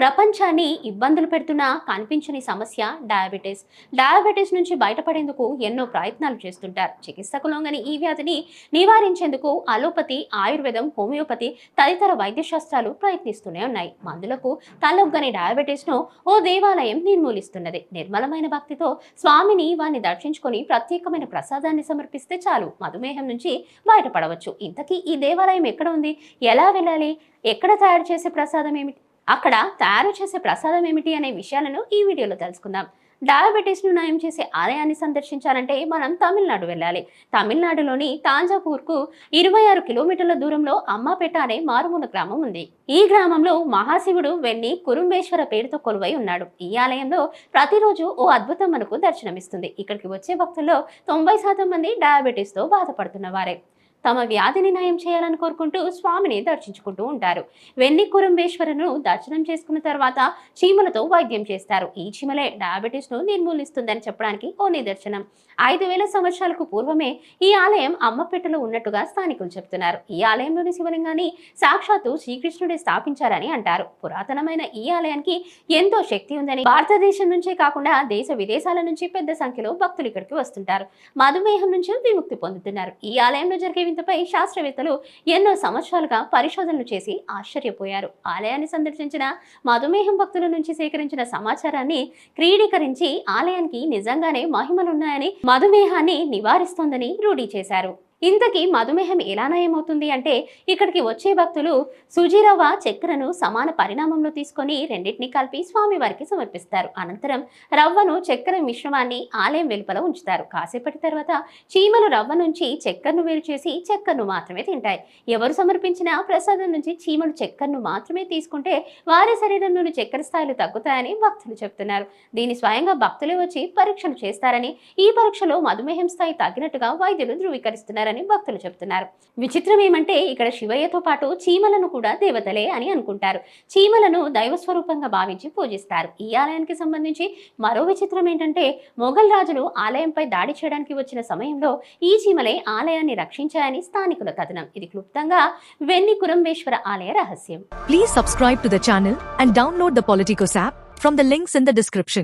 ప్రపంచాన్ని ఇబ్బందులు పెడుతున్న కనిపించని సమస్య డయాబెటీస్. డయాబెటీస్ నుంచి బయటపడేందుకు ఎన్నో ప్రయత్నాలు చేస్తుంటారు. చికిత్సకు లొంగని ఈ వ్యాధిని నివారించేందుకు అలోపతి, ఆయుర్వేదం, హోమియోపతి తదితర వైద్య శాస్త్రాలు ప్రయత్నిస్తూనే ఉన్నాయి. మందులకు తలొగ్గని డయాబెటీస్ ను ఓ దేవాలయం నిర్మూలిస్తున్నది. నిర్మలమైన భక్తితో స్వామిని వారిని దర్శించుకొని ప్రత్యేకమైన ప్రసాదాన్ని సమర్పిస్తే చాలు మధుమేహం నుంచి బయటపడవచ్చు. ఇంతకీ ఈ దేవాలయం ఎక్కడ ఉంది, ఎలా వెళ్ళాలి, ఎక్కడ తయారు చేసే ప్రసాదం ఏమిటి, అక్కడ తయారు చేసే ప్రసాదం ఏమిటి అనే విషయాలను ఈ వీడియోలో తెలుసుకుందాం. డయాబెటీస్ ను నయం చేసే ఆలయాన్ని సందర్శించాలంటే మనం తమిళనాడు వెళ్ళాలి. తమిళనాడులోని తాంజాపూర్కు 26 కిలోమీటర్ల దూరంలో అమ్మాపేట అనే మారుమూల గ్రామం ఉంది. ఈ గ్రామంలో మహాశివుడు వెన్ని కురుంబేశ్వర పేరుతో కొలువై ఉన్నాడు. ఈ ఆలయంలో ప్రతిరోజు ఓ అద్భుతం మనకు దర్శనమిస్తుంది. ఇక్కడికి వచ్చే భక్తుల్లో 90% మంది డయాబెటీస్ తో బాధపడుతున్న వారే. తమ వ్యాధిని నయం చేయాలని కోరుకుంటూ స్వామిని దర్శించుకుంటూ ఉంటారు. వెన్ని కురుంబేశ్వరును దర్శనం చేసుకున్న తర్వాత చీమలతో వైద్యం చేస్తారు. ఈ చీమలే డయాబెటీస్ ను నిర్మూలిస్తుందని చెప్పడానికి ఓ నిదర్శనం. 5000 సంవత్సరాలకు పూర్వమే ఈ ఆలయం అమ్మపెట్టలో ఉన్నట్టుగా స్థానికులు చెప్తున్నారు. ఈ ఆలయంలోని శివలింగాన్ని సాక్షాత్తు శ్రీకృష్ణుడే స్థాపించారని అంటారు. పురాతనమైన ఈ ఆలయానికి ఎంతో శక్తి ఉందని, భారతదేశం నుంచే కాకుండా దేశ విదేశాల నుంచి పెద్ద సంఖ్యలో భక్తులు ఇక్కడికి వస్తుంటారు. మధుమేహం నుంచి విముక్తి పొందుతున్నారు. ఈ ఆలయంలో జరిగే వింతపై శాస్త్రవేత్తలు ఎన్నో సంవత్సరాలుగా పరిశోధనలు చేసి ఆశ్చర్యపోయారు. ఆలయాన్ని సందర్శించిన మధుమేహం భక్తుల నుంచి సేకరించిన సమాచారాన్ని క్రీడీకరించి ఆలయానికి నిజంగానే మహిమలున్నాయని, మధుమేహాన్ని నివారిస్తోందని రూఢీ చేశారు. ఇంతకీ మధుమేహం ఎలా నయమవుతుంది అంటే, ఇక్కడికి వచ్చే భక్తులు సుజీరవ్వ చక్కెరను సమాన పరిణామంలో తీసుకొని రెండింటిని కలిపి స్వామివారికి సమర్పిస్తారు. అనంతరం రవ్వను చక్కెర మిశ్రమాన్ని ఆలయం వెలుపల ఉంచుతారు. కాసేపటి తర్వాత చీమలు రవ్వ నుంచి చక్కెరను వేరు చేసి చక్కెరను మాత్రమే తింటాయి. ఎవరు సమర్పించిన ప్రసాదం నుంచి చీమలు చక్కెరను మాత్రమే తీసుకుంటే వారి శరీరంలోని చక్కెర స్థాయిలు తగ్గుతాయని భక్తులు చెప్తున్నారు. దీన్ని స్వయంగా భక్తులే వచ్చి పరీక్షలు చేస్తారని, ఈ పరీక్షలో మధుమేహం స్థాయి తగ్గినట్టుగా వైద్యులు ధృవీకరిస్తున్నారు భక్తులు చెప్తున్నారు. విచిత్రం ఏమంటే, ఇక్కడ శివయ్యతో పాటు చీమలను కూడా దేవతలే అని అనుకుంటారు. చీమలను దైవ స్వరూపంగా భావించి పూజిస్తారు. ఈ ఆలయానికి సంబంధించి మరో విచిత్రం ఏంటంటే, మొఘల్ రాజులు ఆలయంపై దాడి చేయడానికి వచ్చిన సమయంలో ఈ చీమలే ఆలయాన్ని రక్షించాయని స్థానికుల కథనం. ఇది క్లుప్తంగా వెన్ని కురుంబేశ్వర ఆలయ రహస్యం. Please subscribe to the channel and download the Politicos app from the links in the description.